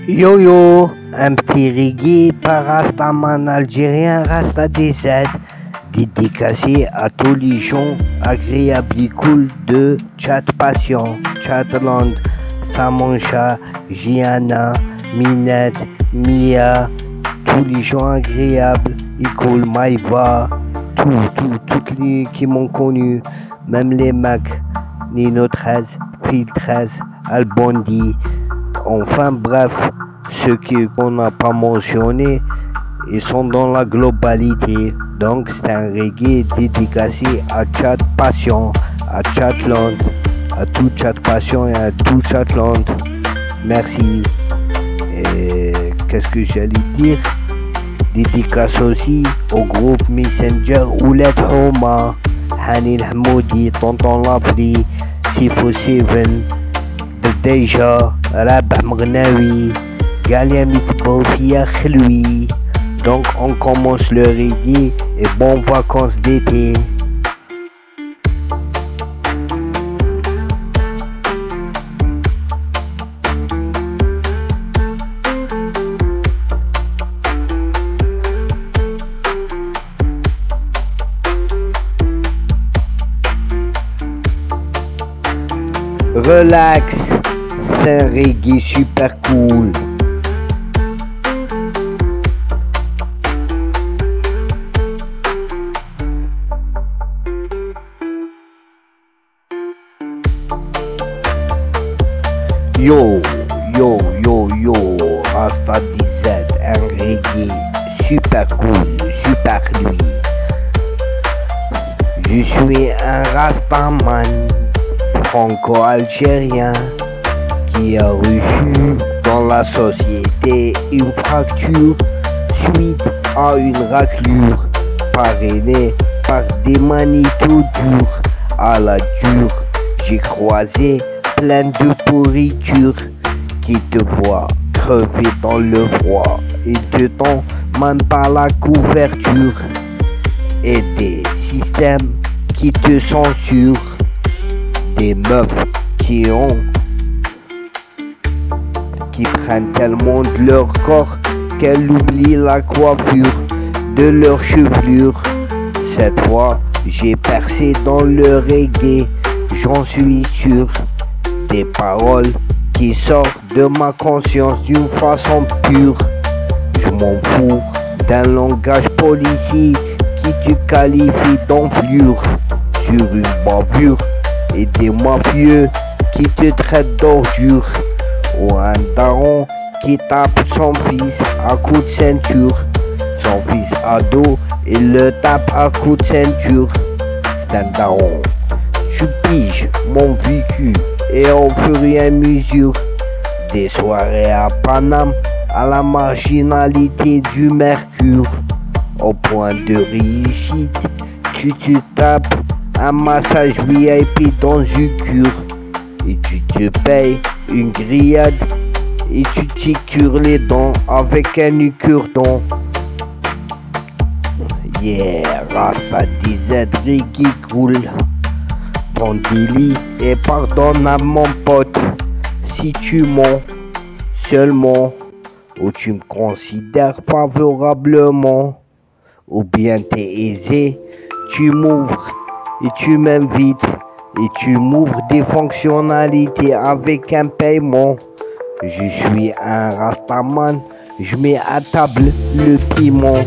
Yo-yo, un petit reggae par Rastaman algérien Rasta DZ, dédicacé à tous les gens agréables et cool de Chat Passion, Chatland, Samancha, Gianna, Minette, Mia, tous les gens agréables et cool, Maïva, toutes les qui m'ont connu, même les mecs, Nino 13, Phil 13, Albondi. Enfin bref, ceux qu'on n'a pas mentionnés, ils sont dans la globalité. Donc c'est un reggae dédicacé à Chat Passion, à Chatland, à tout Chat Passion et à tout Chatland. Merci. Et qu'est-ce que j'allais dire? Dédicace aussi au groupe Messenger Ouled Homa, Hanil Hamoudi, Tonton Lavri, Sifo 7, Déjà, Rabah Mgnawi, Galia Mitbofia Khloui. Donc on commence le reggae et bonnes vacances d'été. Relax, c'est un reggae super cool. Yo, Rasta DZ, un reggae super cool, super lui. Je suis un Rastaman franco-algérien qui a reçu dans la société une fracture suite à une raclure parrainée par des manitos durs à la dure. J'ai croisé plein de pourriture qui te voient crever dans le froid et te tend même pas la couverture et des systèmes qui te censurent. Des meufs qui prennent tellement de leur corps qu'elles oublient la coiffure de leur chevelure. Cette fois, j'ai percé dans le reggae, j'en suis sûr. Des paroles qui sortent de ma conscience d'une façon pure. Je m'en fous d'un langage policier qui te qualifie d'enflure sur une bavure et des mafieux qui te traitent d'ordure, ou un daron qui tape son fils à coups de ceinture. Son fils ado, il le tape à coups de ceinture. C'est un daron. Tu piges mon vécu et au fur et à mesure des soirées à Paname à la marginalité du mercure. Au point de réussite, tu te tapes un massage VIP dans une cure et tu te payes une grillade et tu t'y cures les dents avec un cure-dent. Yeah, Rasta DZ reggae cool. Ton délit est pardonnable mon pote si tu mens seulement ou tu me considères favorablement ou bien t'es aisé, tu m'ouvres et tu m'invites et tu m'ouvres des fonctionnalités avec un paiement. Je suis un Rastaman, je mets à table le piment.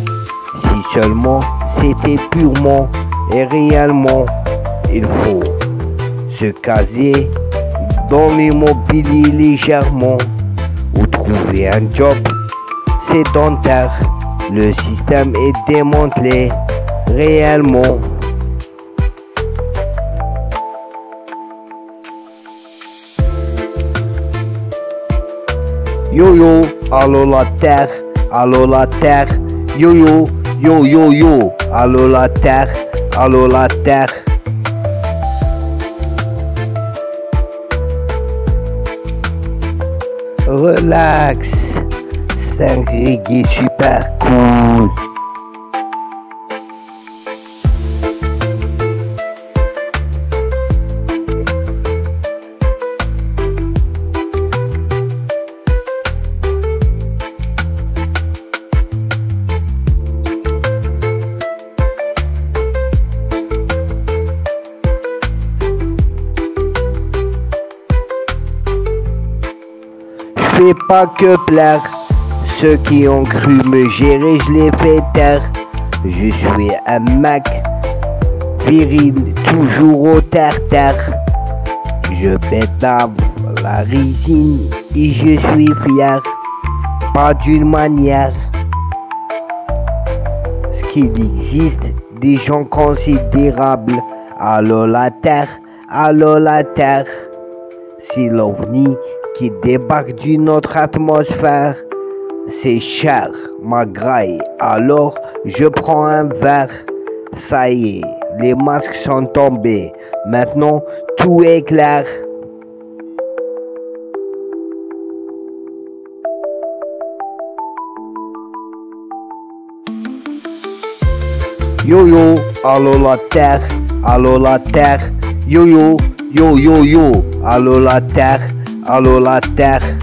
Si seulement c'était purement et réellement, il faut se caser dans l'immobilier légèrement ou trouver un job sédentaire. Le système est démantelé réellement. Yo, allô la terre, yo, allô la terre. Relax, c'est un reggae super cool. fais pas que plaire. Ceux qui ont cru me gérer, je les fais taire. Je suis un mec viril, toujours au terre-terre. Je pétave la résine et je suis fier. Pas d'une manière. Ce qu'il existe des gens considérables. Allô la terre, allô la terre. C'est l'OVNI qui débarque d'une autre atmosphère. C'est cher, ma graille, alors je prends un verre. Ça y est, les masques sont tombés. Maintenant, tout est clair. Yo yo, allô la terre, allô la terre. Yo yo, yo yo yo, allô la terre, allô la terre.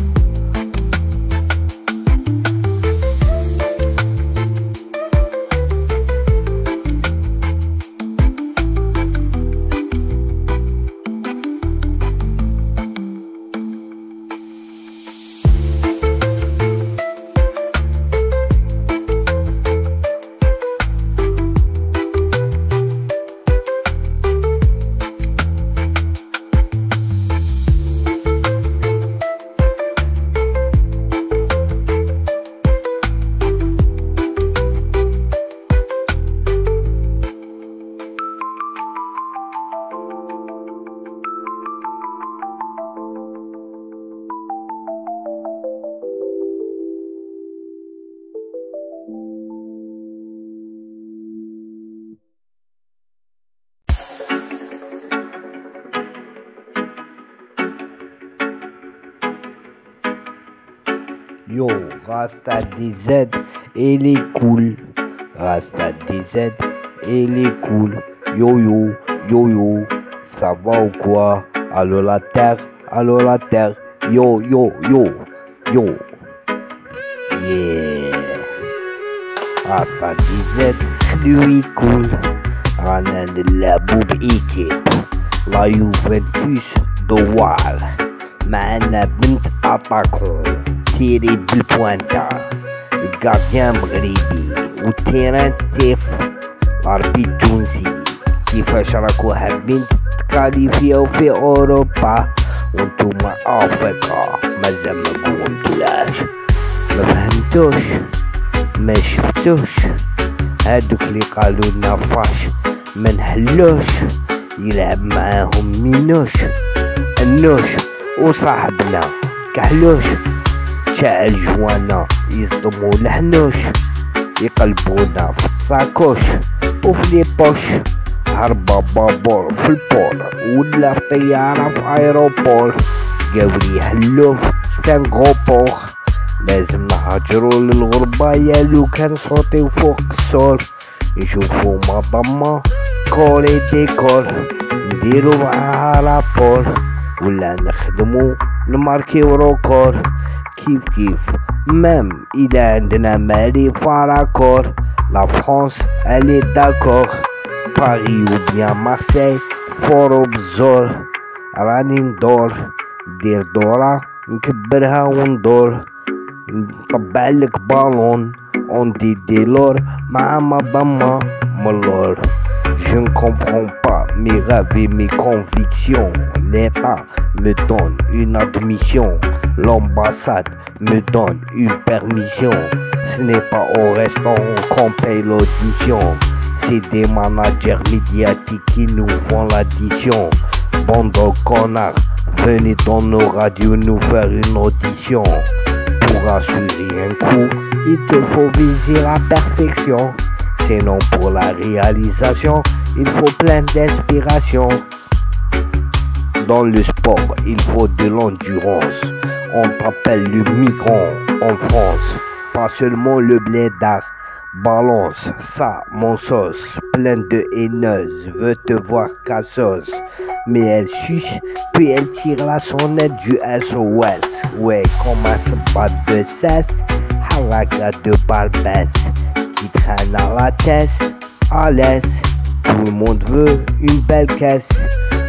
Yo, Rasta DZ, elle est cool. Rasta DZ, elle est cool. Yo yo, yo yo, ça va ou quoi? Allô la terre, allô la terre. Yo yo yo, yo. Yeah. Rasta DZ, lui cool. Ranan de la boob équipe. La Juventus de Wall. Mana bint attaquant. Tiré du pointeur, le gardien Brady, au terrain Tiff, l'arbitre Tunsi, qui fait Charakou Habin, qualifié au fait Europa, on tourne à Africa, mais j'aime le toulage. ما فهمتوش ما شفتوش هادوك اللي قالوا لنا فاش ما نحلوش يلعب معاهم مينوش النوش وصاحبنا كحلوش شاعل جوانا يصدموا الحنوش يقلبونا في الساكوش وفي لي بوش هربا بابور في البور ولا في طيارة في ايروبور قاولي حلوف ستان غو بوخ لازم نهاجرو للغربة يالو كان صوتي فوق السور نشوفو مضمة كولي ديكور نديرو معاها رابور ولا نخدمو نماركيو روكور كيف مام إذا عندنا مالي فاراكور لا فرانس الي داكور باري و بيان مارسي فورو بزور راني ندور دير دورة نكبرها وندور نطبع لك بالون on dit dès lors مع مضمة ملور. Je ne comprends pas mes rêves et mes convictions. L'État me donne une admission. L'ambassade me donne une permission. Ce n'est pas au restaurant qu'on paye l'audition. C'est des managers médiatiques qui nous font l'addition. Bande de connards, venez dans nos radios nous faire une audition. Pour assurer un coup, il te faut viser la perfection. Sinon pour la réalisation, il faut plein d'inspiration. Dans le sport, il faut de l'endurance. On t'appelle le migrant en France, pas seulement le blédard. Balance ça, mon sauce, pleine de haineuses, veut te voir cassos. Mais elle suce, puis elle tire la sonnette du SOS. Ouais, comme un sabat de cesse, halaga de barbesse, qui traîne à la tête, à l'aise. Tout le monde veut une belle caisse,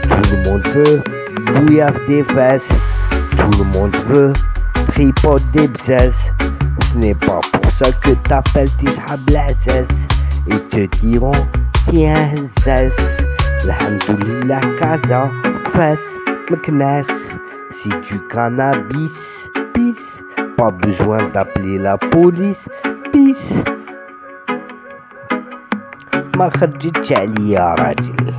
tout le monde veut bouillir des fesses, tout le monde veut tripote des bzaz. Ce n'est pas pour ça que t'appelles tes sablazes. Ils te diront tiens zaz. Alhamdoulilah casa, fas, meknas. C'est du cannabis, pisse. Pas besoin d'appeler la police, pisse. ما خرجتش عليا راجل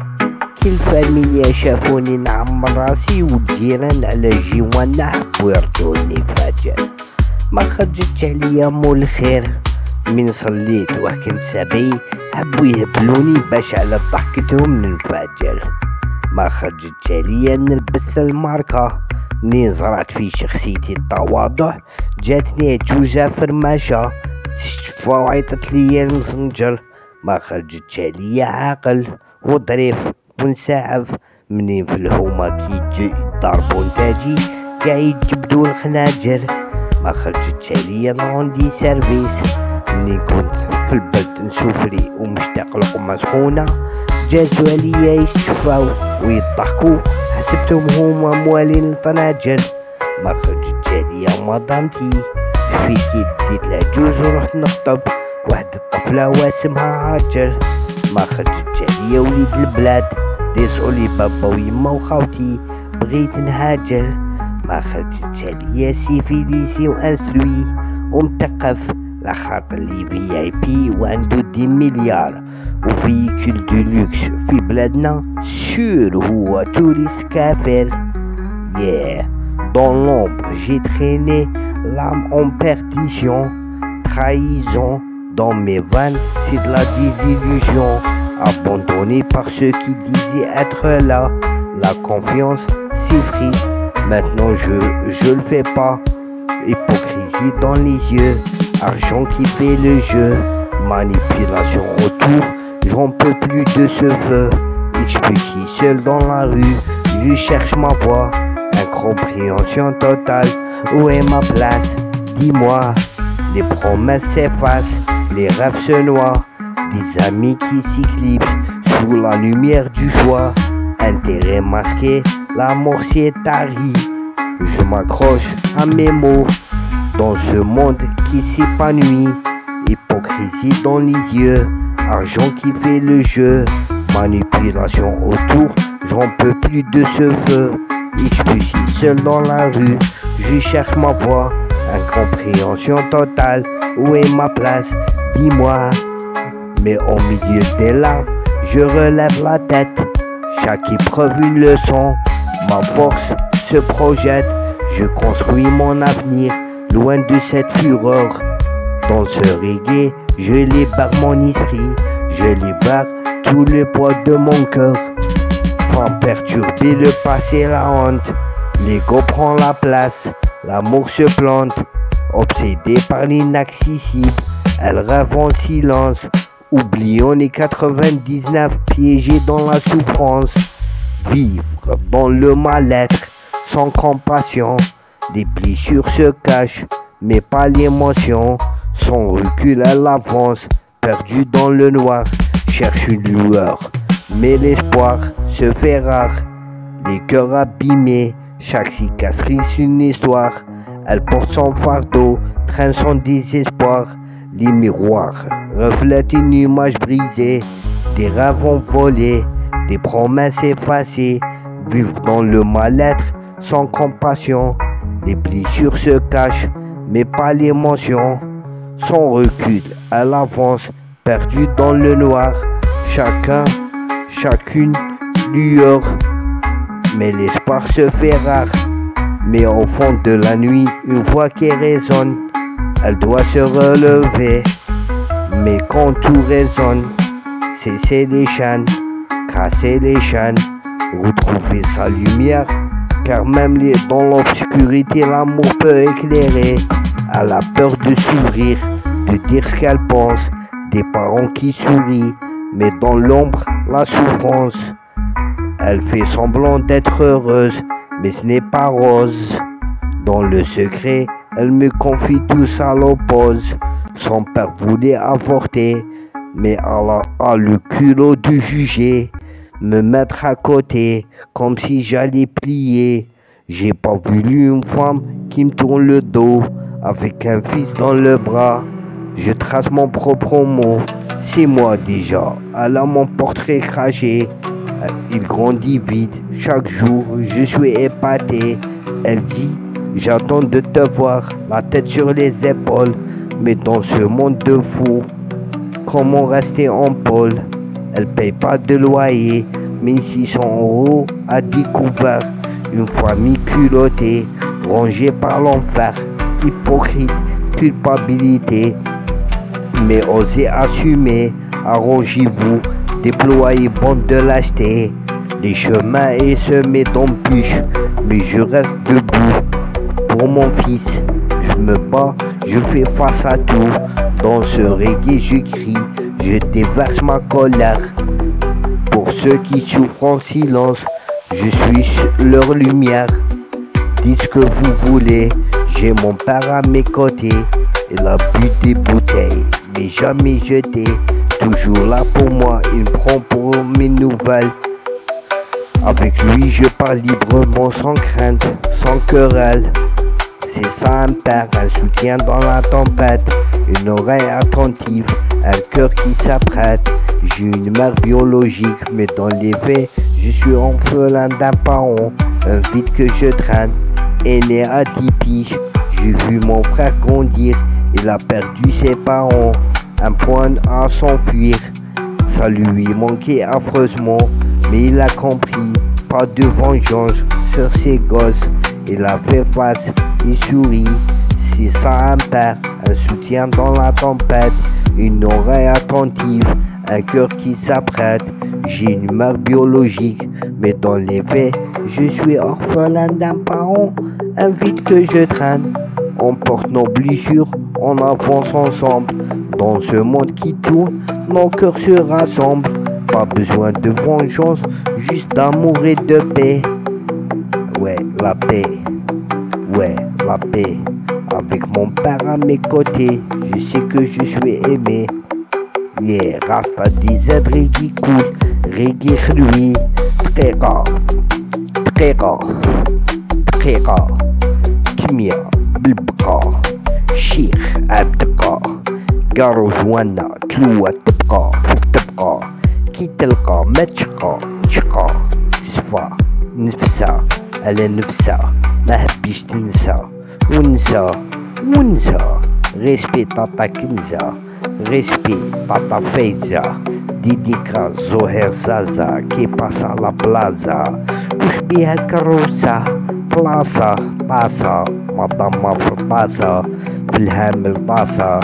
كي الفاميليا شافوني نعمر راسي والجيران على جيوانا حبوا يرجعوني فجأة. ما خرجتش عليا مول الخير من صليت وحكمت سبعي حبوا يهبلوني باش على ضحكتهم ننفجر. ما خرجتش عليا نلبس الماركة منين زرعت في شخصيتي التواضع جاتني جوجة فرماشة تشتفى وعيطت ليا المسنجر. ما خرجتش عليا عاقل وظريف ونساعف منين في الهوما كي ضربوا نتاجي قاع يجبدوا الخناجر. ما خرجتش عليا عندي سيرفيس منين كنت في البلد نسوفري ومشتاق لقمة سخونة جازوا عليا يشتفاو ويضحكوا حسبتهم هما موالين الطناجر. ما خرجتش عليا مدامتي شفيت كي ديت العجوز ورحت نخطب واحد الطفلة واسمها هاجر. ما خرجتش عليا وليد البلاد ديسعوا لي بابا ويما وخاوتي بغيت نهاجر. ما خرجتش عليا سيفيليسي وانستروي ومتقف لخاطر لي في اي بي وعنده 10 مليار وفيكول دو لوكس في بلادنا سور هو توريست كافر. Dans l'ombre j'ai traîné l'âme en perdition. Trahison dans mes vannes, c'est de la désillusion. Abandonné par ceux qui disaient être là. La confiance s'effrite, maintenant je le fais pas. Hypocrisie dans les yeux, argent qui fait le jeu. Manipulation autour, j'en peux plus de ce feu. Expliqué seul dans la rue, je cherche ma voie. Incompréhension totale, où est ma place? Dis-moi. Les promesses s'effacent, les rêves se noient. Des amis qui s'éclipsent sous la lumière du choix. Intérêt masqué, la mort s'est tarie. Je m'accroche à mes mots dans ce monde qui s'épanouit. Hypocrisie dans les yeux, argent qui fait le jeu. Manipulation autour, j'en peux plus de ce feu. Je suis seul dans la rue, je cherche ma voie. Incompréhension totale, où est ma place? Dis-moi. Mais au milieu des larmes, je relève la tête. Chaque épreuve une leçon, ma force se projette. Je construis mon avenir, loin de cette fureur. Dans ce reggae, je libère mon esprit. Je libère tout le poids de mon cœur. Sans perturber le passé, la honte. L'ego prend la place. L'amour se plante, obsédé par l'inaccessible, elle rêve en silence, oublions les 99 piégés dans la souffrance. Vivre dans le mal-être, sans compassion, des blessures se cachent, mais pas l'émotion. Son recul à l'avance, perdu dans le noir, cherche une lueur, mais l'espoir se fait rare. Les cœurs abîmés, chaque cicatrice une histoire. Elle porte son fardeau, traîne son désespoir. Les miroirs reflètent une image brisée. Des rêves envolés, des promesses effacées. Vivre dans le mal-être, sans compassion. Les blessures se cachent, mais pas l'émotion. Son recul à l'avance, perdu dans le noir. Chacun, chacune, lueur. Mais l'espoir se fait rare. Mais au fond de la nuit, une voix qui résonne. Elle doit se relever. Mais quand tout résonne, cesser les chaînes, casser les chaînes, retrouver sa lumière. Car même dans l'obscurité, l'amour peut éclairer. Elle a peur de s'ouvrir, de dire ce qu'elle pense. Des parents qui sourient, mais dans l'ombre, la souffrance. Elle fait semblant d'être heureuse, mais ce n'est pas rose. Dans le secret, elle me confie tout ça l'oppose. Son père voulait avorter, mais a le culot de juger. Me mettre à côté, comme si j'allais plier. J'ai pas voulu une femme qui me tourne le dos, avec un fils dans le bras. Je trace mon propre mot, c'est moi déjà. Elle a mon portrait craché, il grandit vite. Chaque jour, je suis épaté. Elle dit, j'attends de te voir, la tête sur les épaules. Mais dans ce monde de fous, comment rester en pôle? Elle paye pas de loyer, 1600 € à découvert. Une famille culottée, rongée par l'enfer. Hypocrite, culpabilité. Mais osez assumer, arrangez-vous, déployez bande de lâcheté. Les chemins est semés d'embûches, mais je reste debout. Pour mon fils, je me bats, je fais face à tout. Dans ce reggae je crie, je déverse ma colère. Pour ceux qui souffrent en silence, je suis leur lumière. Dites ce que vous voulez, j'ai mon père à mes côtés. Il a bu des bouteilles, mais jamais jeté. Toujours là pour moi, il me prend pour mes nouvelles. Avec lui je parle librement, sans crainte, sans querelle. C'est ça un père, un soutien dans la tempête. Une oreille attentive, un cœur qui s'apprête. J'ai une mère biologique, mais dans les faits, je suis orphelin d'un parent. Un vide que je traîne, né à 10 piges. J'ai vu mon frère grandir, il a perdu ses parents. Un point à s'enfuir, ça lui manquait affreusement. Mais il a compris, pas de vengeance sur ses gosses. Il a fait face, il sourit. C'est ça un père, un soutien dans la tempête. Une oreille attentive, un cœur qui s'apprête. J'ai une mère biologique, mais dans les faits, je suis orphelin d'un parent. Un vide que je traîne, on porte nos blessures, on avance ensemble. Dans ce monde qui tourne, nos cœurs se rassemblent. Pas besoin de vengeance, juste d'amour et de paix. Ouais, la paix. Ouais, la paix. Avec mon père à mes côtés, je sais que je suis aimé. Yeah, Rasta disait reggae cool, reggae خلوي دقيقة دقيقة دقيقة كيميا بالبقاء شيخ عبدقا قارو جوانا تلوى تبقى فوق تبقى كي تلقى ما تشقى تشقى صفا نفسها على نفسها ما حبيش تنسى ونسى ريسبي طاطا كنزة ريسبي طاطا فايزة ديديكا زهير زازا كي باسا لا بلازا وش بيها الكروسة بلاصة طاسة مطمة في الطاسة في الهامل طاسة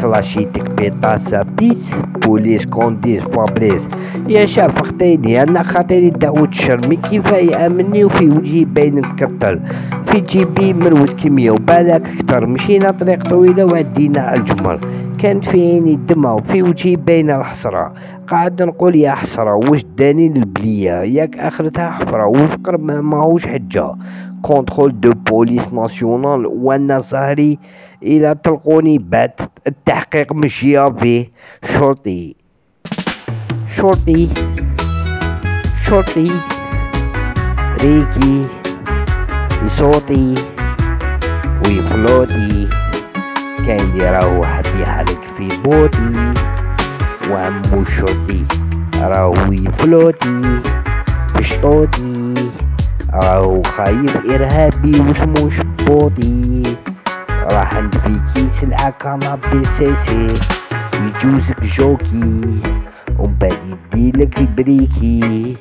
كلاشيتك بطاسة بيس بوليس كونديس فابريس يا شاف خطيني انا خاطيني داود الشرمي كيف يامني وفي وجهي باين مكتل في جيبي مروت كيميا وبالك كتر مشينا طريق طويلة وعدينا على الجمر كانت فيني الدمى وفي وجهي باين الحسرة قاعد نقول يا حسرة واش داني البلية ياك اخرتها حفرة وفقر ماهوش حجة كونترول دو بوليس ناسيونال وانا زهري الى تلقوني بات التحقيق مش جافي شرطي ريكي صوتي ويفلوتي كان يراو حبي حرك في بوتي وعمو شرطي راهو يفلوتي في شطوطي راهو خايف ارهابي واسمو شبوطي راح في كيس العكامة بسيسي يجوزك جوكي ومن بعد يديلك البريكي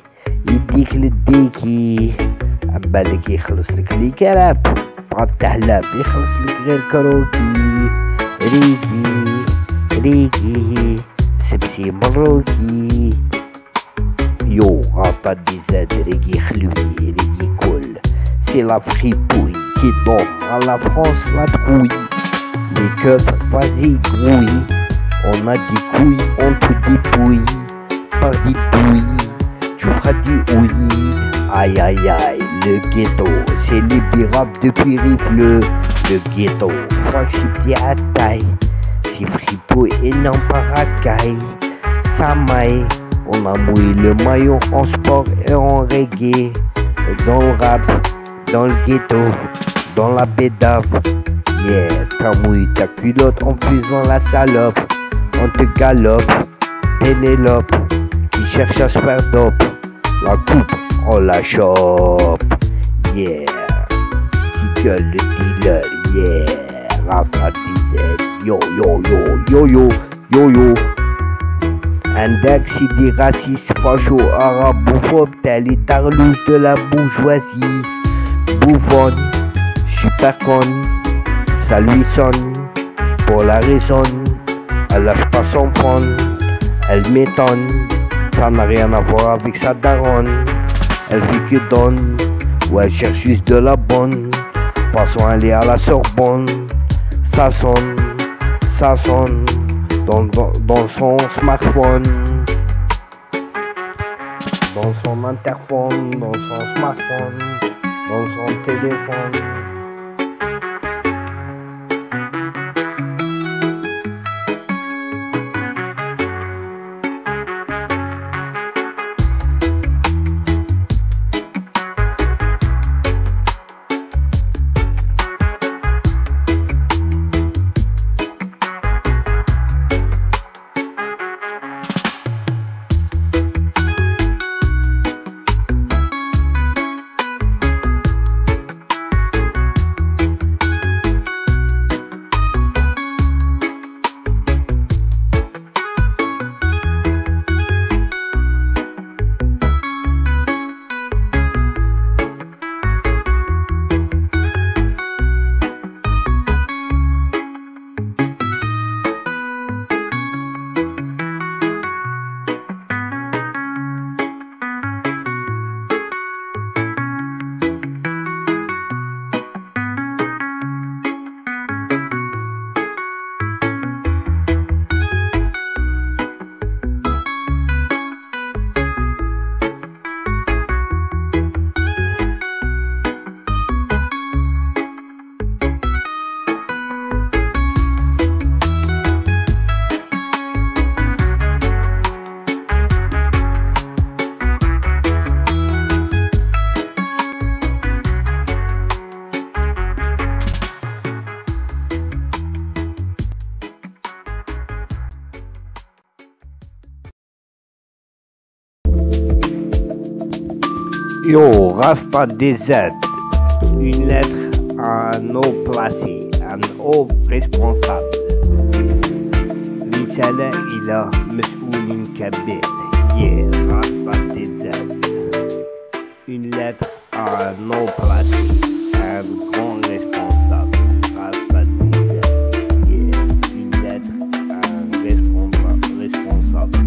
يديك للديكي عبالك يخلصلك لي كراب بغات تحلاب يخلصلك غير كروكي ريكي سبسي مروكي يو غاطا دي زاد ريكي خلوي ريكي كل سي لا فريبوي qui tombe à la France la trouille. Les keufs, vas-y grouille. On a des couilles, on te dépouille. Par des douilles, tu feras des ouilles. Aïe aïe aïe, le ghetto, c'est libérable depuis Rifle. Le ghetto, fragilité à taille. C'est fripot et non pas racaille. Ça maille, on a mouillé le maillot en sport et en reggae. Dans le rap, dans le ghetto, dans la bédave. Yeah, t'as mouillé ta culotte en faisant la salope. On te galope, Pénélope, qui cherche à se faire dope. La coupe, on la chope. Yeah, qui gueule le dealer. Yeah, Rasta DZ. Yo, yo, yo, yo, yo, yo, yo. Index, des racistes, facho, arabophobes, tel les tarlouse de la bourgeoisie. Bouffonne, super conne, ça lui sonne, pour la raison, elle lâche pas son prendre, elle m'étonne, ça n'a rien à voir avec sa daronne, elle fait que donne, ou elle cherche juste de la bonne, façon elle est à la Sorbonne, ça sonne, dans son smartphone, dans son interphone, dans son smartphone, dans son téléphone. Yo, Rasta DZ, une lettre à un haut placé, un haut responsable. Risale ila مسؤول كبير. Yeah, Rasta DZ, une lettre à un haut placé, un grand responsable. Rasta DZ, yeah, une lettre à un responsable.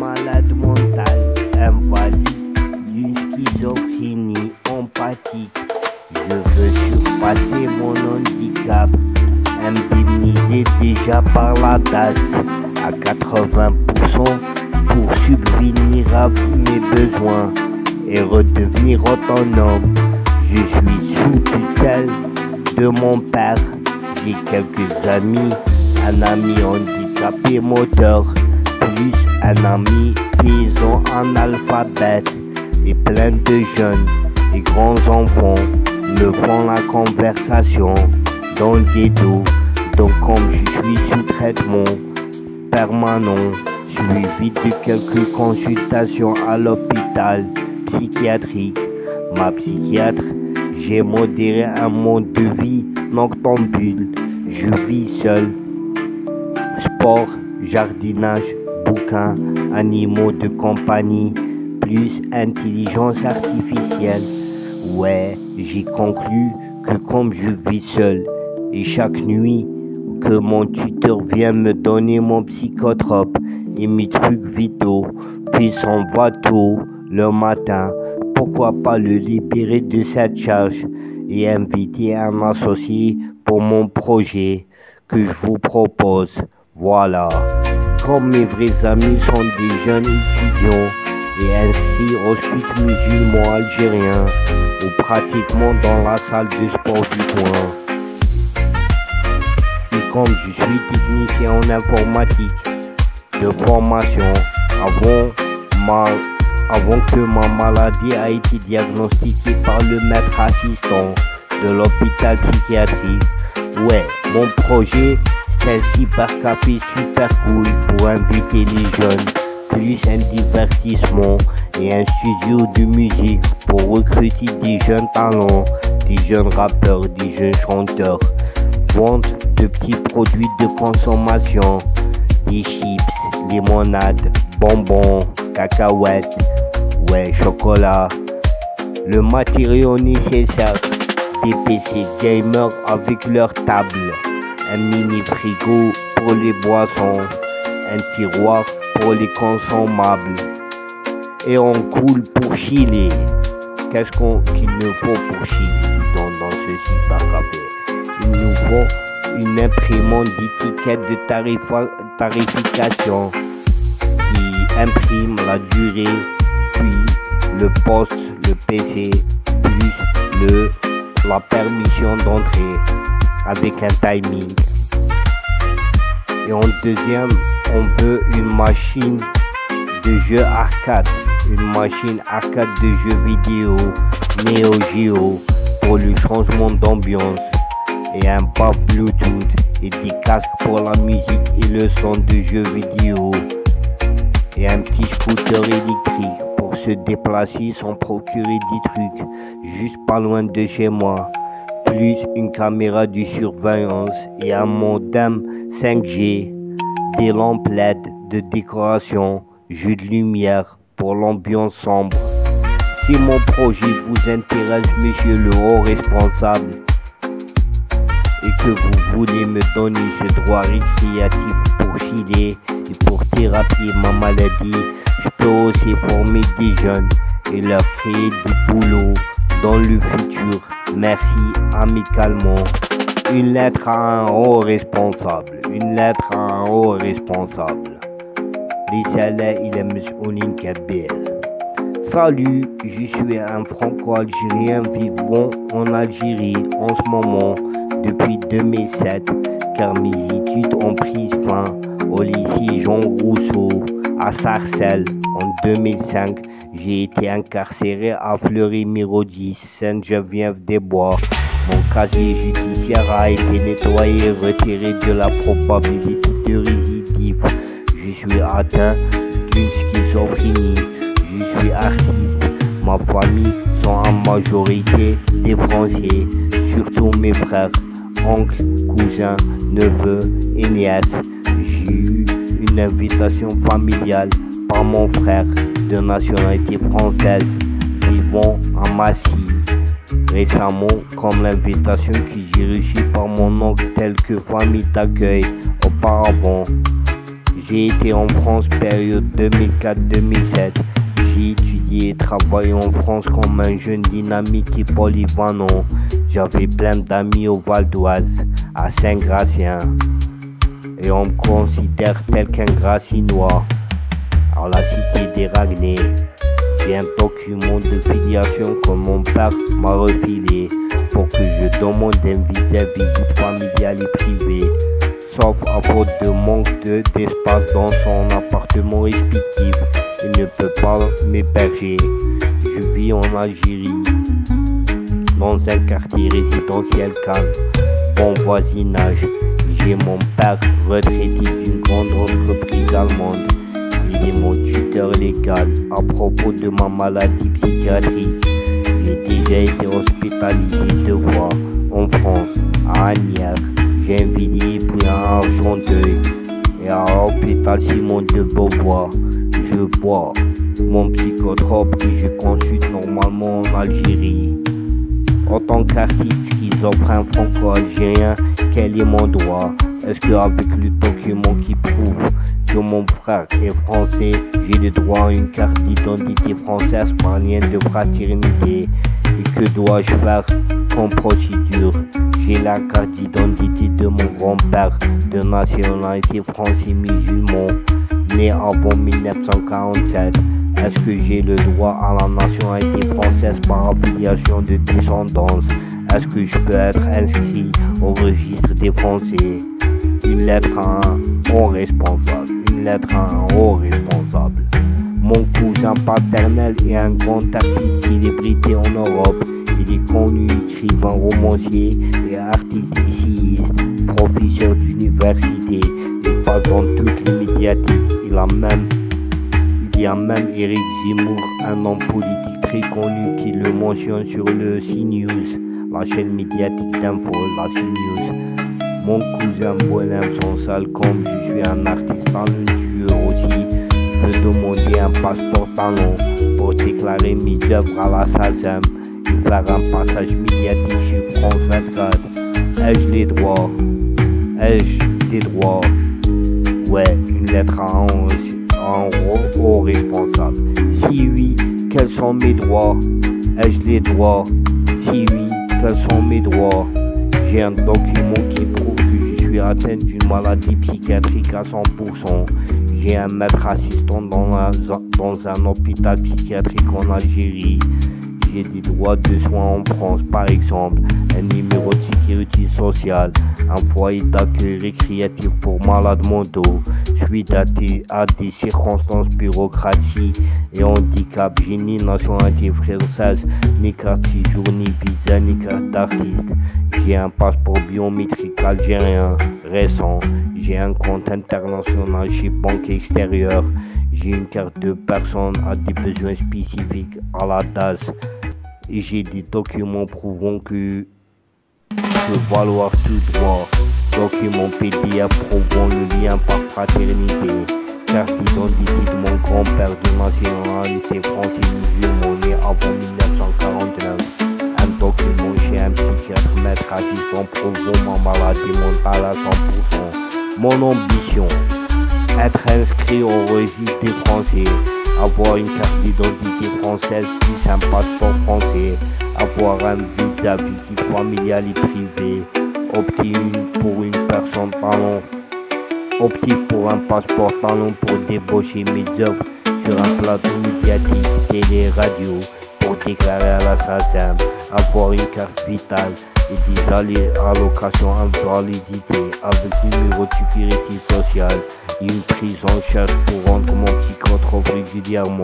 Malade mental, invalide, d'une schizophrénie empathique. Je veux surpasser mon handicap, indemnisé déjà par la DAS à 80% pour subvenir à mes besoins et redevenir autonome. Je suis sous tutelle de mon père, j'ai quelques amis, un ami handicapé moteur, plus un ami paysan analphabète et plein de jeunes et grands enfants me font la conversation dans le ghetto. Donc comme je suis sous traitement permanent, suivi de quelques consultations à l'hôpital psychiatrique, ma psychiatre, j'ai modéré un mode de vie noctambule. Je vis seul, sport, jardinage, bouquins, animaux de compagnie, plus intelligence artificielle. Ouais, j'ai conclu que comme je vis seul et chaque nuit que mon tuteur vient me donner mon psychotrope et mes trucs vitaux, puis s'en va tôt le matin, pourquoi pas le libérer de cette charge et inviter un associé pour mon projet que je vous propose. Voilà. Comme mes vrais amis sont des jeunes étudiants et inscrits au suite musulman algérien ou pratiquement dans la salle de sport du coin. Et comme je suis technicien en informatique de formation, avant que ma maladie a été diagnostiquée par le maître assistant de l'hôpital psychiatrique. Ouais, mon projet c'est un cybercafé super cool pour inviter les jeunes, plus un divertissement et un studio de musique pour recruter des jeunes talents, des jeunes rappeurs, des jeunes chanteurs. Vente de petits produits de consommation, des chips, limonades, bonbons, cacahuètes, ouais, chocolat. Le matériau nécessaire, des PC gamers avec leur table, un mini frigo pour les boissons, un tiroir pour les consommables. Et on coule pour chiller. Qu'est-ce qu'il nous faut pour chiller dans ce cybercafé? Il nous faut une imprimante d'étiquette de tarification qui imprime la durée, puis le poste, le PC, plus la permission d'entrée avec un timing. Et en deuxième, on veut une machine de jeu arcade, une machine arcade de jeux vidéo Neo Geo pour le changement d'ambiance, et un bas Bluetooth et des casques pour la musique et le son de jeux vidéo, et un petit scooter électrique pour se déplacer sans procurer des trucs juste pas loin de chez moi, plus une caméra de surveillance et un modem 5G, des lampes LED de décoration, jeux de lumière pour l'ambiance sombre. Si mon projet vous intéresse, monsieur le haut responsable, et que vous voulez me donner ce droit récréatif pour chiller et pour thérapier ma maladie, je peux aussi former des jeunes et leur créer du boulot dans le futur. Merci amicalement. Une lettre à un haut responsable. Une lettre à un haut responsable. Risale il Mounin Kabir. Salut, je suis un franco-algérien vivant en Algérie en ce moment depuis 2007, car mes études ont pris fin au lycée Jean Rousseau à Sarcelles. En 2005, j'ai été incarcéré à Fleury-Mérogis, Sainte-Geneviève-des-Bois. Mon casier judiciaire a été nettoyé et retiré de la probabilité de récidive. Je suis atteint d'une schizophrénie. Je suis artiste. Ma famille sont en majorité des Français, surtout mes frères, oncles, cousins, neveux et nièces. J'ai eu une invitation familiale par mon frère de nationalité française vivant en Massy. Récemment, comme l'invitation que j'ai reçue par mon oncle telle que famille d'accueil auparavant. J'ai été en France période 2004-2007. J'ai étudié et travaillé en France comme un jeune dynamique et polyvalent. J'avais plein d'amis au Val d'Oise, à Saint-Gratien. Et on me considère tel qu'un Gracinois. À la cité des Ragnais, j'ai un document de filiation que mon père m'a refilé pour que je demande un visa visite familiale et privée. Sauf à faute de manque d'espace dans son appartement respectif, il ne peut pas m'héberger. Je vis en Algérie, dans un quartier résidentiel calme, bon voisinage. J'ai mon père retraité d'une grande entreprise allemande. Il est mon tuteur légal à propos de ma maladie psychiatrique. J'ai déjà été hospitalisé 2 fois en France, à Agnières, Gennevilliers puis à Argenteuil et à l'hôpital Simon de Beauvoir. Je bois mon psychotrope que je consulte normalement en Algérie. En tant qu'artiste schizophrène franco-algérien, quel est mon droit? Est-ce qu'avec le document qui prouve que mon frère est français, j'ai le droit à une carte d'identité française par lien de fraternité? Et que dois-je faire comme procédure? J'ai la carte d'identité de mon grand-père de nationalité français musulman, né avant 1947. Est-ce que j'ai le droit à la nationalité française par affiliation de descendance? Est-ce que je peux être inscrit au registre des Français? Une lettre à un haut responsable. Une lettre à un haut responsable. Mon cousin paternel est un grand artiste, célébrité en Europe. Il est connu, écrivain, romancier et artiste essayiste, professeur d'université. Il passe dans toutes les médiatiques. Il y a même Éric Zemmour, un homme politique très connu qui le mentionne sur le CNews, la chaîne médiatique d'info, la CNews. Mon cousin Boilem sans sale comme je suis un artiste talentueux aussi. Je demandais un passeport talent pour déclarer mes œuvres à la SACEM et faire un passage médiatique sur France 24. Ai-je les droits? Ai-je des droits? Ouais, une lettre à un haut responsable. Si oui, quels sont mes droits? Ai-je les droits? Si oui, quels sont mes droits? J'ai un document qui prouve que je suis atteint d'une maladie psychiatrique à 100%. J'ai un maître assistant dans un hôpital psychiatrique en Algérie. J'ai des droits de soins en France, par exemple, un numéro de sécurité sociale, un foyer d'accueil récréatif pour malades mentaux, suite à des circonstances bureaucratiques et handicap. J'ai ni nationalité française, ni carte séjour, ni visa, ni carte d'artiste. J'ai un passeport biométrique algérien récent. J'ai un compte international chez Banque Extérieure. J'ai une carte de personne à des besoins spécifiques à la DAS. Et j'ai des documents prouvant que je peux valoir tout droit. Documents PDF prouvant le lien par fraternité. Carte d'identité de mon grand-père de nationalité française musulman né avant 1949. Un document chez un psychiatre maître assistant prouvant ma maladie mentale à 100%. Mon ambition, être inscrit au registre des Français, avoir une carte d'identité française plus un passeport français, avoir un visa visite familiale et privée, opter pour une personne talent, opter pour un passeport talent pour débaucher mes œuvres sur un plateau médiatique, télé, radio, pour déclarer à la SACEM, avoir une carte vitale et des allocations invalidité avec numéro de sécurité sociale et une prise en charge pour rendre mon psychotrope régulièrement,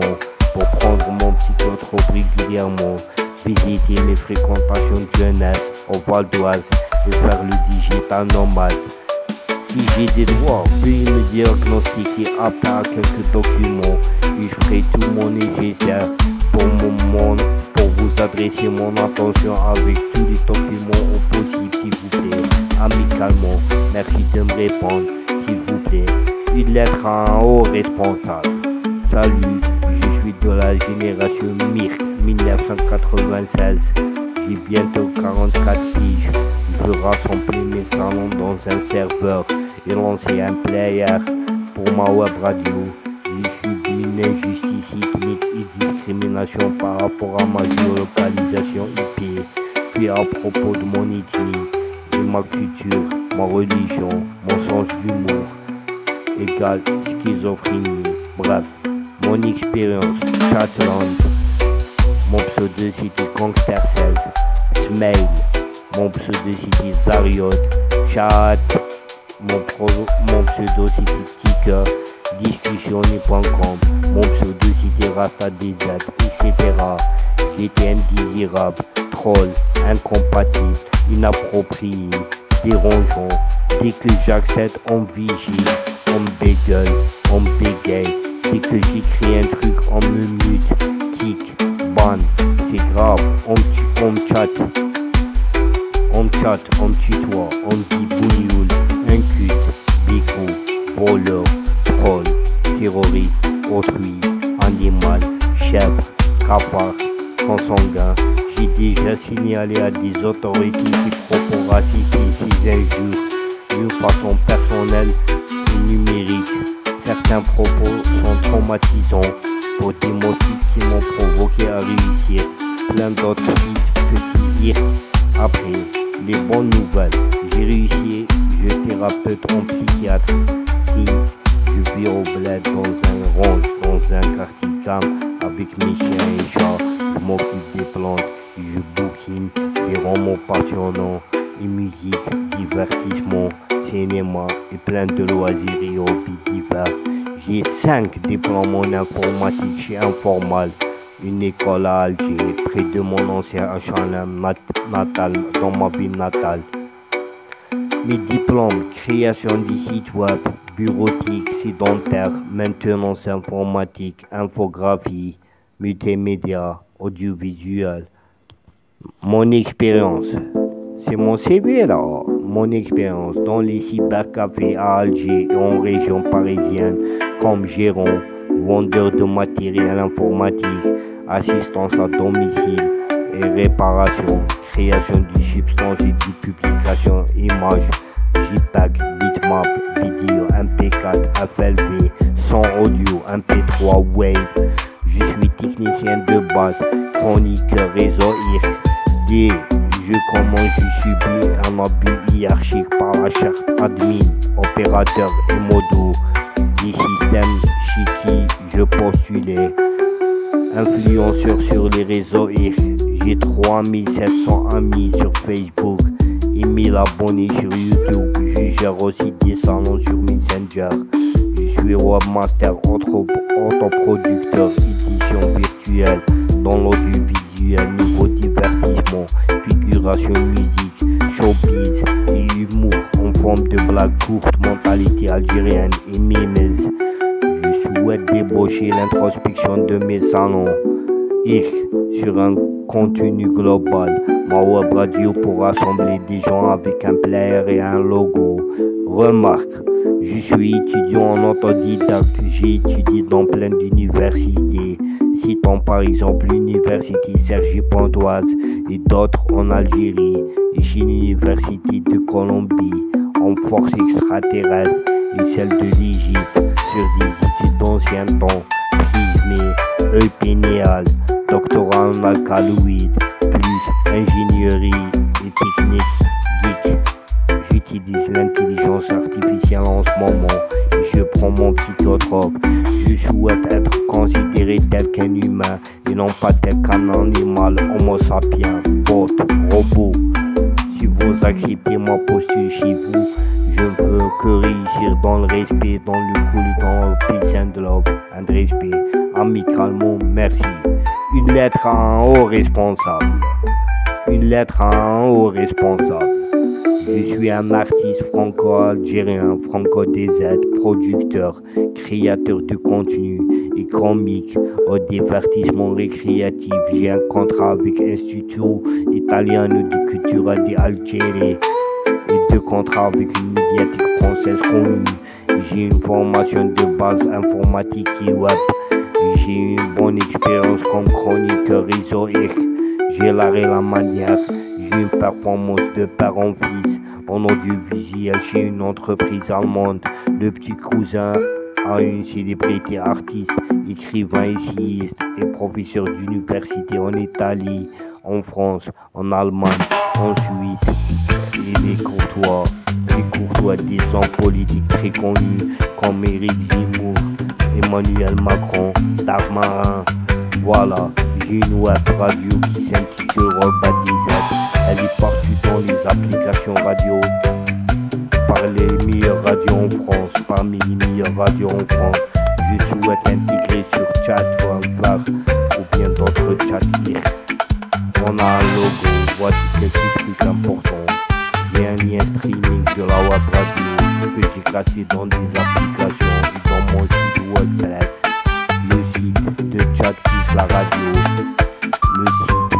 pour prendre mon psychotrope régulièrement, visiter mes fréquentations de jeunesse au Val d'Oise et faire le digital nomade. Si j'ai des droits, veuillez me diagnostiquer après à quelques documents et je ferai tout mon nécessaire pour vous adresser mon attention avec tous les documents possibles, s'il vous plaît, amicalement. Merci de me répondre, s'il vous plaît. Une lettre à un haut responsable. Salut, je suis de la génération Mirk, 1996. J'ai bientôt 44 piges. Je veux rassembler mes salons dans un serveur et lancer un player pour ma web radio. J'ai subi une injustice ethnique et discrimination par rapport à ma géolocalisation IP, puis à propos de mon ethnie et ma culture, ma religion, mon sens d'humour, égale schizophrénie. Bref, mon expérience, Chatland, mon pseudo c'était Gangster 16, Smail, mon pseudo c'était Zariot, Chat, mon pseudo c'était Ticker, discussionner.com, mon pseudo c'était RastaDZ, etc. J'étais indésirable, troll, incompatible, inapproprié, dérangeant. Dès que j'accepte, on vigile, on me bégueule, on me bégaye. Dès que j'écris un truc, on me mute, kick, ban. C'est grave, on me chatte. On me chatte, on me tutoie, on me dit bougnoule, incute, bico, voleur, troll, terroriste, autrui, animal, chèvre, cafard, consanguin. J'ai déjà signalé à des autorités qui proposent ces injures d'une façon personnelle et numérique. Certains propos sont traumatisants pour des motifs qui m'ont provoqué à réussir. Plein d'autres petits dire après. Les bonnes nouvelles, j'ai réussi, je thérapeute en psychiatre. Je vis au bled dans un range, dans un quartier calme avec mes chiens et chats. Je m'occupe des plantes et je bouquine des romans passionnants et musique, divertissement, cinéma et plein de loisirs et hobbies divers. J'ai 5 diplômes en informatique chez Informal, une école à Alger, près de mon ancien HLM natal, dans ma ville natale. Mes diplômes, création des sites web, bureautique, sédentaire, maintenance informatique, infographie, multimédia, audiovisuel. Mon expérience, c'est mon CV là. Mon expérience dans les cybercafés à Alger et en région parisienne comme gérant, vendeur de matériel informatique, assistance à domicile et réparation, création de substances et de publication, images, JPEG, bitmap, vidéo, MP4, FLV, son audio, MP3, Wave. Je suis technicien de base, chroniqueur réseau IRC. Dès comment je subis un abus hiérarchique par la charte admin, opérateur et modo des systèmes chez qui je postulais. Influenceur sur les réseaux IRC. J'ai 3700 amis sur Facebook et 1000 abonnés sur YouTube. Je gère aussi des salons sur Messenger. Je suis webmaster, autoproducteur, édition virtuelle dans l'audiovisuel, niveau divertissement, figuration musique, showbiz et humour en forme de blague courte, mentalité algérienne et memes. Je souhaite débaucher l'introspection de mes salons IRC sur un contenu global. Ma web radio pour rassembler des gens avec un player et un logo. Remarque, je suis étudiant en autodidacte, j'ai étudié dans plein d'universités, citant par exemple l'université Sergi Pontoise et d'autres en Algérie, et chez l'université de Colombie, en force extraterrestre, et celle de l'Égypte, sur des études d'ancien temps, prismé, œil pénéal, doctorat en alcaloïde, plus ingénierie et technique geek. J'utilise l'intelligence artificielle en ce moment et je prends mon psychotrope. Je souhaite être considéré tel qu'un humain et non pas tel qu'un animal, homo sapiens, bot, robot. Si vous acceptez ma posture chez vous, je veux que réussir dans le respect, dans le cool, dans le peace and love and respect. Amicalement, merci. Une lettre à un haut responsable. Une lettre à un haut responsable. Je suis un artiste franco-algérien, franco-DZ, producteur, créateur de contenu et comique au divertissement récréatif. J'ai un contrat avec l'Institut Italiano di Cultura di Algérie et deux contrats avec une médiathèque française connue. J'ai une formation de base informatique et web. J'ai une bonne expérience comme chroniqueur réseau IRC. J'ai l'art et la manière. J'ai une performance de père en fils en audiovisuel chez une entreprise allemande. Le petit cousin a une célébrité artiste, écrivain, essayiste et professeur d'université en Italie, en France, en Allemagne, en Suisse. Et les courtois des hommes politiques très connus comme Éric Zemmour, Emmanuel Macron, Darmanin. Voilà, j'ai une web radio qui s'intitule Robadizet. Elle est partout dans les applications radio, par les meilleures radios en France, parmi les meilleures radios en France. Je souhaite intégrer sur Chat.fr ou bien d'autres chats. On a un logo, voici quelques trucs importants. J'ai un lien streaming de la web radio que j'ai cassé dans des applications et dans mon site WordPress. Le site de Chat plus la radio, le site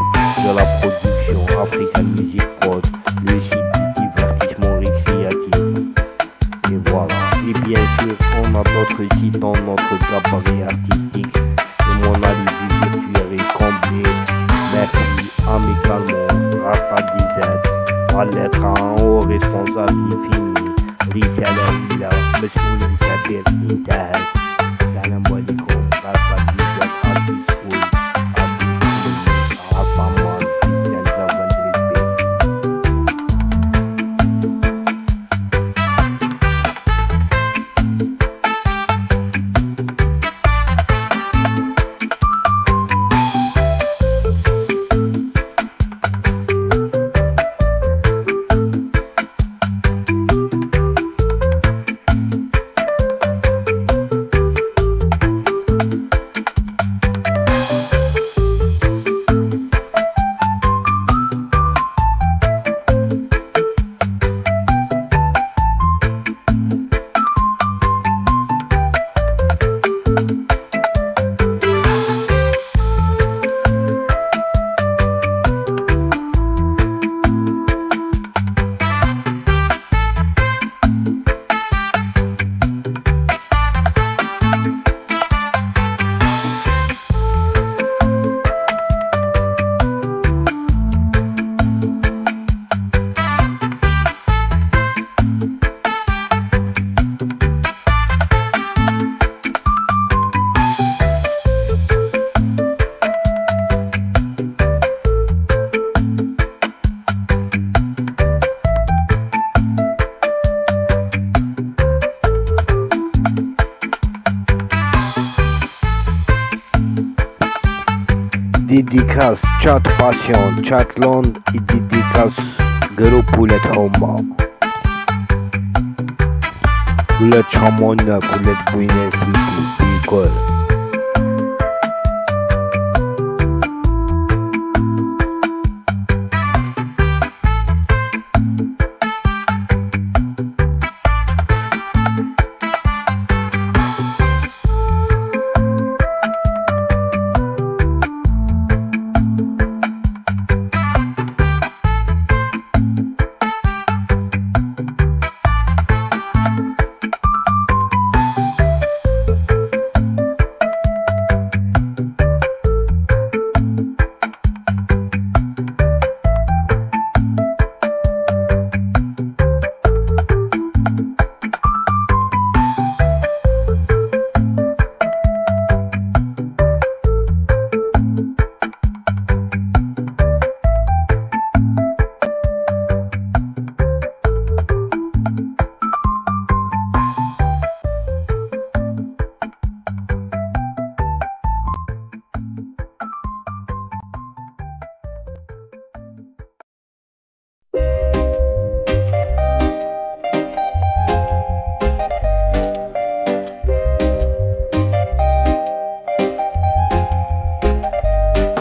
de la production African Music Prod, le site du divertissement récréatif. Et voilà. Et bien sûr, on a d'autres sites dans notre gabarit artistique. Et mon alibi virtuel est comblé. Merci amicalement, Rasta DZ, à l'être à un haut responsable infini. Risala Lila, مسؤول كبير انتهى. السلام عليكم. Rasta DZ Artist School. dédicace chat passion chatland et dédicace groupe ولاد حومة ولاد شاموناك ولاد بوينة سيتي بيكول.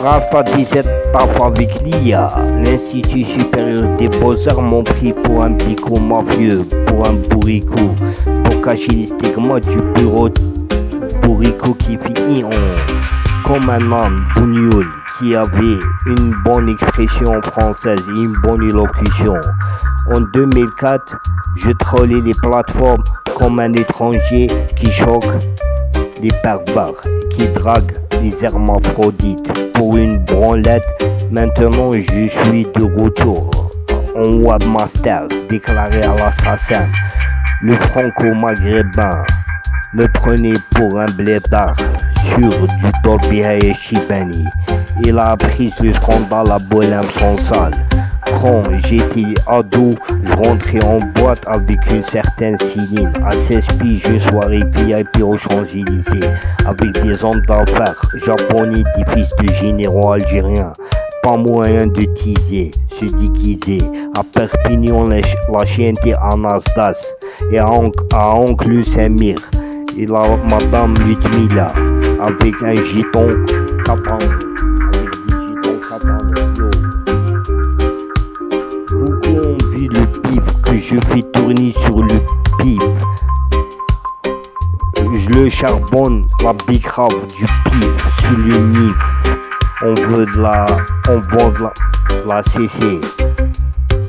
Rasta 17 taf avec l'IA. L'Institut supérieur des beaux-arts m'ont pris pour un picot mafieux, pour un bourricot, pour cacher les stigmates du bureau bourricot qui finit comme un âne bougnoul qui avait une bonne expression française et une bonne élocution. En 2004, je trollais les plateformes comme un étranger qui choque les barbares, qui drague les hermaphrodites pour une branlette. Maintenant je suis de retour en webmaster, déclaré à l'assassin. Le franco-maghrébin me prenait pour un blédard sur du Dolby Shibani. Il a appris le scandale à Bolem sans salle. Quand j'étais ado, je rentrais en boîte avec une certaine Céline. À 16 piges, une soirée VIP aux Champs-Élysées, avec des hommes d'affaires japonais, des fils de généraux algériens. Pas moyen de teaser, se déguiser. À Perpignan, la chienté à Nasdas et à Oncle Samir. Et la Madame Ludmilla, avec un giton capant. Je fais tourner sur le pif. Je le charbonne, la bicrave du pif sur le nif. On vend de la CC.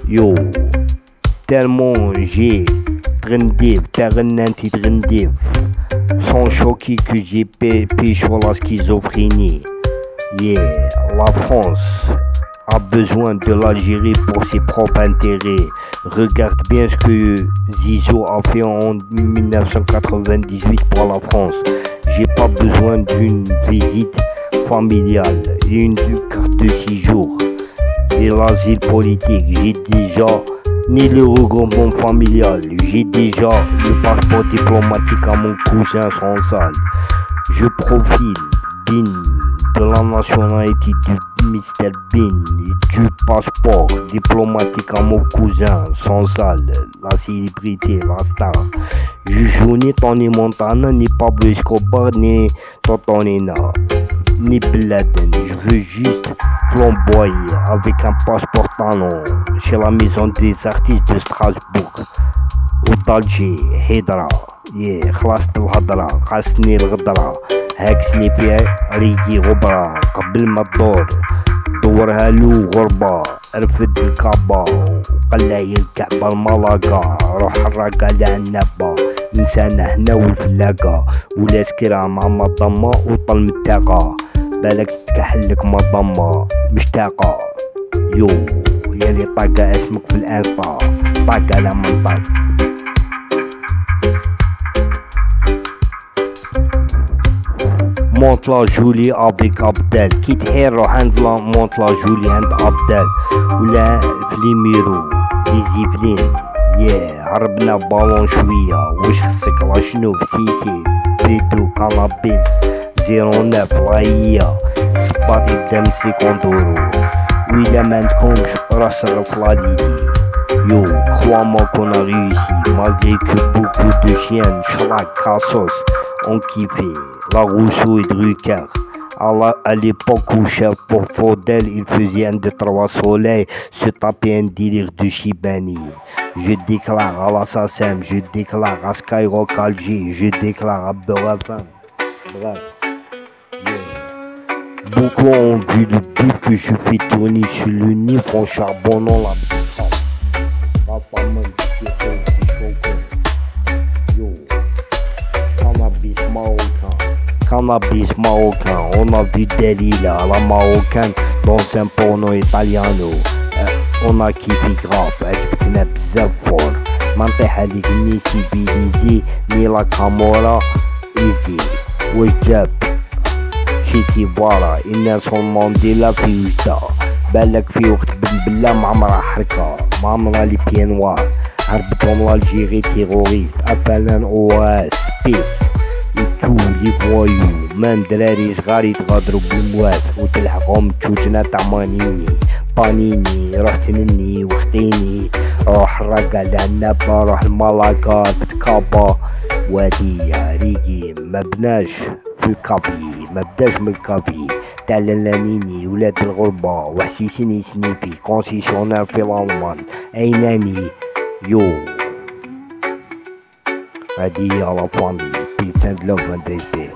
Yo, tellement j'ai trendiv, terrenanti trendiv. Sans choquer que j'ai pécho la schizophrénie. Yeah, la France a besoin de l'Algérie pour ses propres intérêts. Regarde bien ce que Zizou a fait en 1998 pour la France. J'ai pas besoin d'une visite familiale et une carte de séjour et l'asile politique. J'ai déjà ni le regroupement familial. J'ai déjà le passeport diplomatique à mon cousin sans salle. Je profile digne de la nationalité du Mr Bean et du passeport diplomatique à mon cousin sans salle, la célébrité, la star. Je joue ni Tony Montana, ni Pablo Escobar, ni Totonina, ni Bladen. Je veux juste flamboyer avec un passeport talon chez la maison des artistes de Strasbourg وطالجي هيدرا خلصت الهضرة خاصني الغدرة هاكسني فيها ريقي غبرة قبل ما دورها له غربة رفد الكعبة وقلعي الكعبة الملاقة روح حرق على النبة نسانا هنا والفلاقة ولا سكرة مع مضمة وطل متاقة بالك كحلك مضمة مشتاقة يو يالي طاقة اسمك في الانستا طاقة لا منطق monte la Julie avec Abdel كي تحير روح عند monte la Julie عند Abdel ولا فليميرو لي زيفلين هربنا بالون شوية واش خصك لا شنو في سيسي بيدو كانابيس 09 لاهية سباطي قدام سيكوندورو وإلا ما عندكمش راه صرف لا ليدي. Yo, crois-moi qu'on a réussi, malgré que beaucoup de chiens, Schlag, Cassos, ont kiffé, la Rousseau et Drucker. À l'époque où chef pour Faudel, il faisait un de trois soleils, se taper un délire de Chibani. Je déclare à l'assassin, je déclare à Skyrock Alger, je déclare à Beurre-FM. Bref. Yeah. Beaucoup ont vu le bif que je fais tourner sur le nid en charbonnant la betterave. Papa man, yo, cannabis marocain, on a vu Delila, la marocaine, dans un porno italiano. On a kiffé grave, عجبتنا بزاف فور ما نطيح عليك ني سيفيليزي ني لا كامورا ايزي واش جاب شيتي فوالا نيلسون مانديلا في وجدة بالك في وقت بلا ما عمرها حركة ما عمرها لي بيانوار هربتهم لالجيري تيغوريست ابلان اوس بيس تو لي فوايو مام دراري صغار يتغادروا بالموات وتلحقهم تشوجنا تاع مانيني بانيني رحت مني وخديني روح الرقا لعنبة روح الملاقا بتكابا وادي ريقي مبناش في الكافي مبداش من الكافي تاع لانيني ولاد الغربة وحسيسيني سنيفي كونسيسيونير في الألمان أيناني يو هادي هي لا فامي بيس اند لوف اند ريسبي.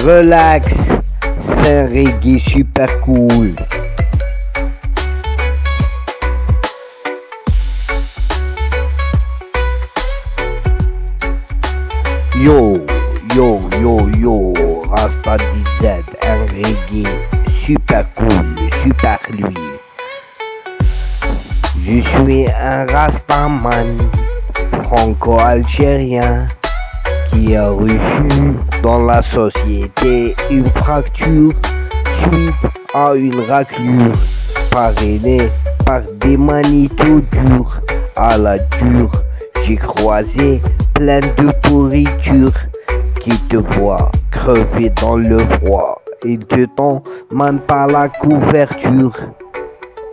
Relax, c'est un reggae super cool. Yo, yo, yo, yo, Rasta DZ, un reggae super cool, super lui. Je suis un Rastaman franco-algérien qui a reçu dans la société une fracture suite à une raclure parrainée par des manitos durs. À la dure, j'ai croisé plein de pourriture qui te voient crever dans le froid. Ils te tendent même pas la couverture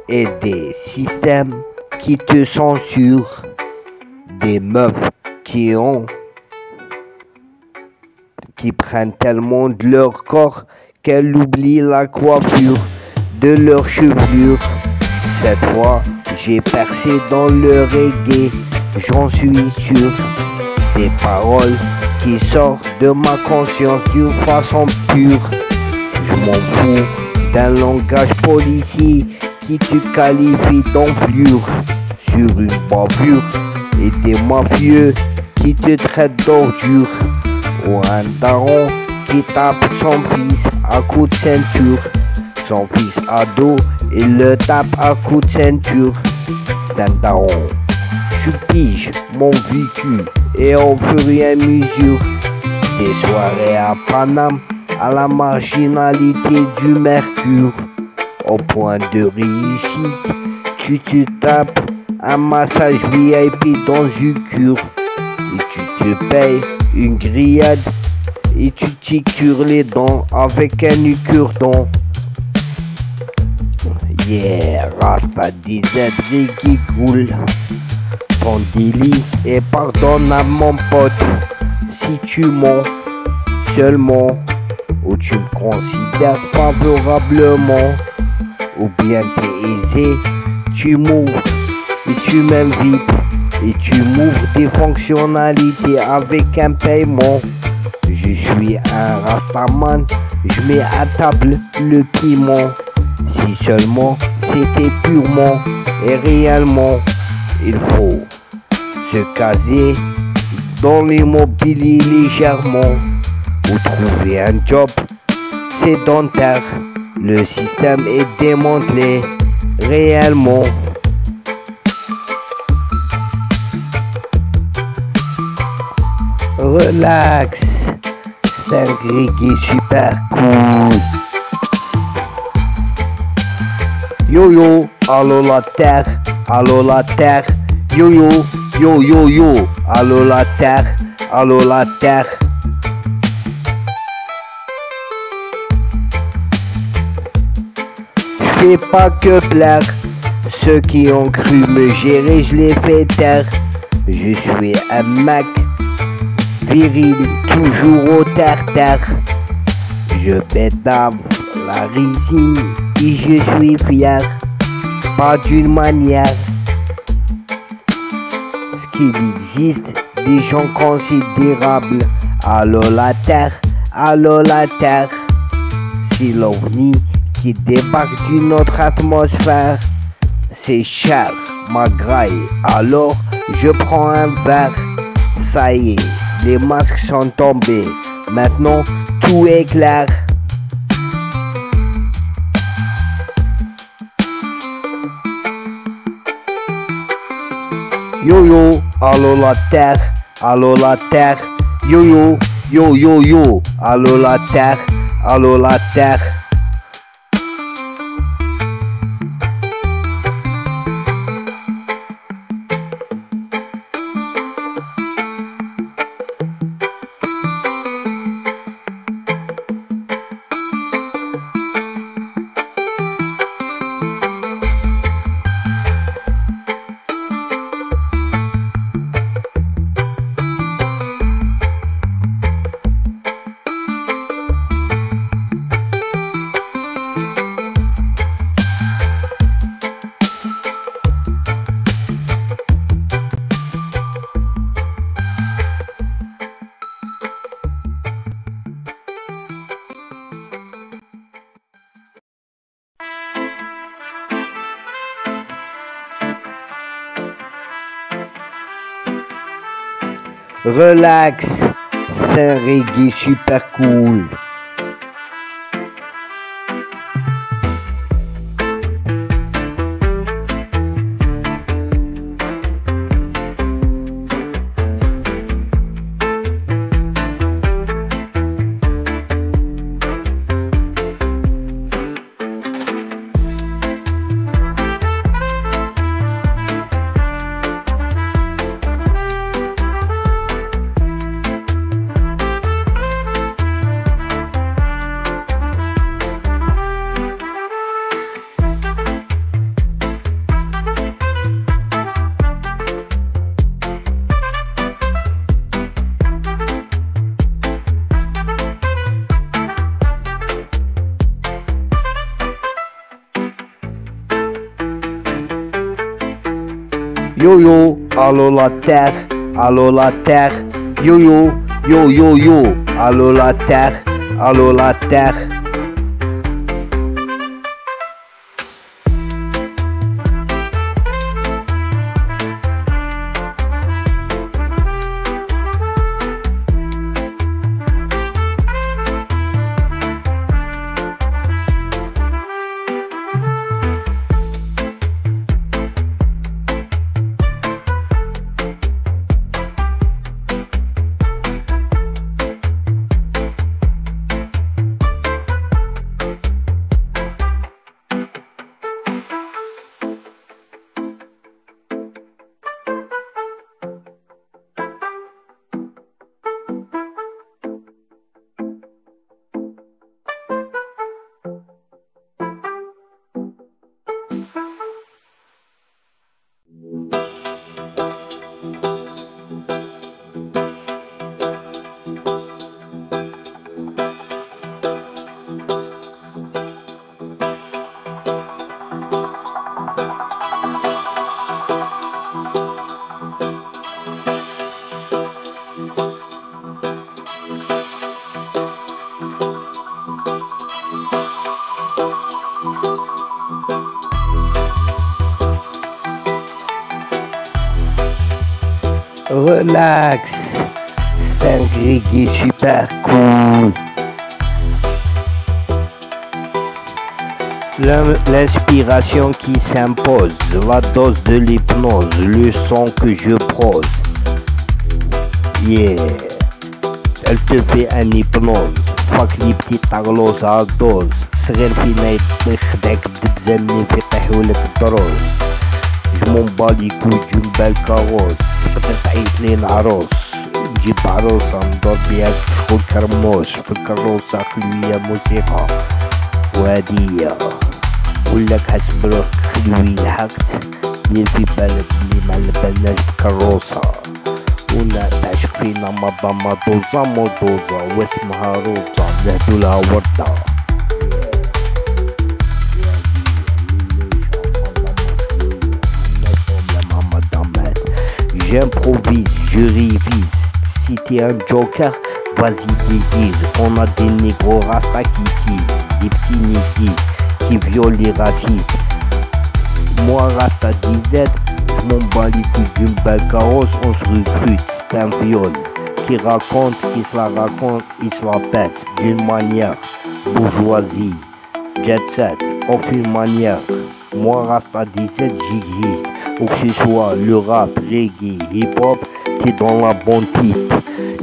et des systèmes qui te censurent, des meufs qui prennent tellement de leur corps qu'elles oublient la coiffure de leur chevelure. Cette fois, j'ai percé dans le reggae, j'en suis sûr. Des paroles qui sortent de ma conscience d'une façon pure. Je m'en fous d'un langage policier qui te qualifie d'enflure sur une bavure et des mafieux qui te traitent d'ordure. Ou un daron qui tape son fils à coups de ceinture. Son fils ado, il le tape à coups de ceinture. C'est un daron, tu piges mon vécu et au fur et à mesure des soirées à Paname, à la marginalité du mercure, au point de réussite, tu te tapes un massage VIP dans une cure et tu te payes une grillade et tu t'y cures les dents avec un cure-dent. Yeah, Rasta DZ qui coule. Ton délit est pardonnable mon pote. Si tu mens seulement, ou tu me considères favorablement, ou bien t'es aisé, tu m'ouvres et tu m'invites et tu m'ouvres tes fonctionnalités avec un paiement. Je suis un rastaman, je mets à table le piment. Si seulement c'était purement et réellement, il faut se caser dans l'immobilier légèrement ou trouver un job sédentaire. Le système est démantelé réellement. Relax, c'est un reggae super cool. Yo yo, allô la terre, allô la terre. Yo yo, yo yo yo, allô la terre, allô la terre. J'fais pas que plaire, ceux qui ont cru me gérer, je les fais taire. Je suis un mec viril, toujours au terre-terre. Je bédave la résine et je suis fier, pas d'une manière. Ce qu'il existe des gens considérables. Allô la terre, allô la terre. C'est l'OVNI qui débarque d'une autre atmosphère. C'est cher, ma graille, alors je prends un verre. Ça y est, les masques sont tombés, maintenant tout est clair. Yo yo, allô la terre, allô la terre. Yo yo, yo yo yo, allô la terre, allô la terre. Relax, c'est un reggae super cool. Yo yo, allô la terre, allô la terre. Yo yo, yo yo yo, allô la terre, allô la terre. Relax, c'est un reggae super cool. L'inspiration qui s'impose, la dose de l'hypnose, le son que je prose. Yeah, elle te fait un hypnose. Fuck les petites tarlos à dose. صغير فينا يطيخ داك بتزني في طيحولك الدروس. جمون بالي كوج جنبال كاروس. تقدر تعيط لي العروس. نجيب عروسة ندور بيها شغل كرموش. في الكروسة خلوية موسيقى وهدية. قولك حسب روحك خلوي لحقت. دير في بالك بلي معلبناش بكروسة. ولا تعشق فينا مضى دوزة مودوزة واسمها روزة نهدو لها وردة. J'improvise, je révise. Si t'es un joker, vas-y déguise. On a des négros rasta qui teasent, des petits négis qui violent les racistes. Moi rasta disette, je m'en bats les couilles d'une belle carrosse, on se recrute, c'est un viol. Qui raconte, qui se la raconte, il se la pète d'une manière bourgeoisie. Jet set, aucune manière. Moi rasta disette, j'existe. Où que ce soit le rap, reggae, hip-hop, t'es dans la bonne piste.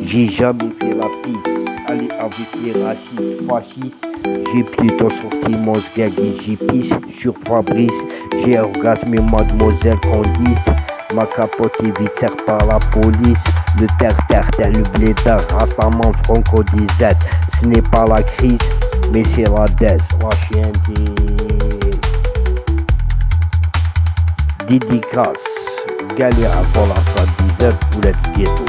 J'ai jamais fait la piste, aller avec les racistes, fascistes. J'ai plutôt sorti mon sgag et j'épice sur Fabrice. J'ai orgasmé mademoiselle Candice. Ma capote est vite serre par la police. Le terre, le blédard, rassemblement franco-disette. Ce n'est pas la crise, mais c'est la desse, la chienne. Dédicace, galère pour la Rasta DZ pour être ghetto.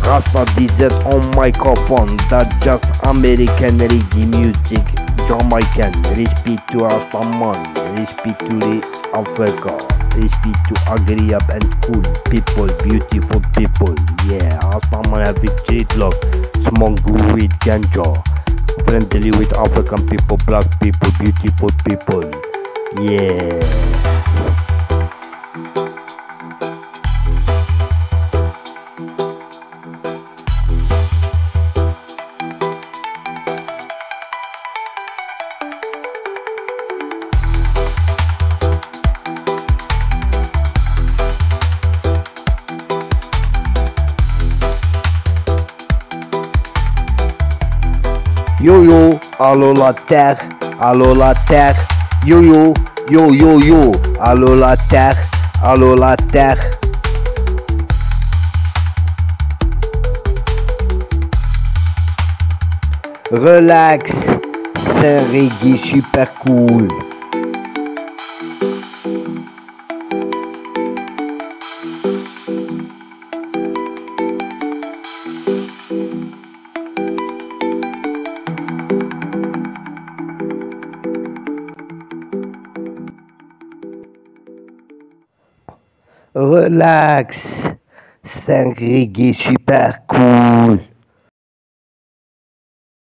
Rasta DZ on microphone, that just American reggae music, Jamaican. Respect to Rastaman, respect to the Africa, respect to agreeable and cool people, beautiful people. Yeah, Rastaman avec dreadlock, smoke with ganja, friendly with African people, black people, beautiful people. Yeah. Yo yo, allô la terre, allô la terre. Yo yo, yo yo yo, allô la terre, allô la terre. Relax, c'est un reggae super cool. Relax, c'est un reggae super cool.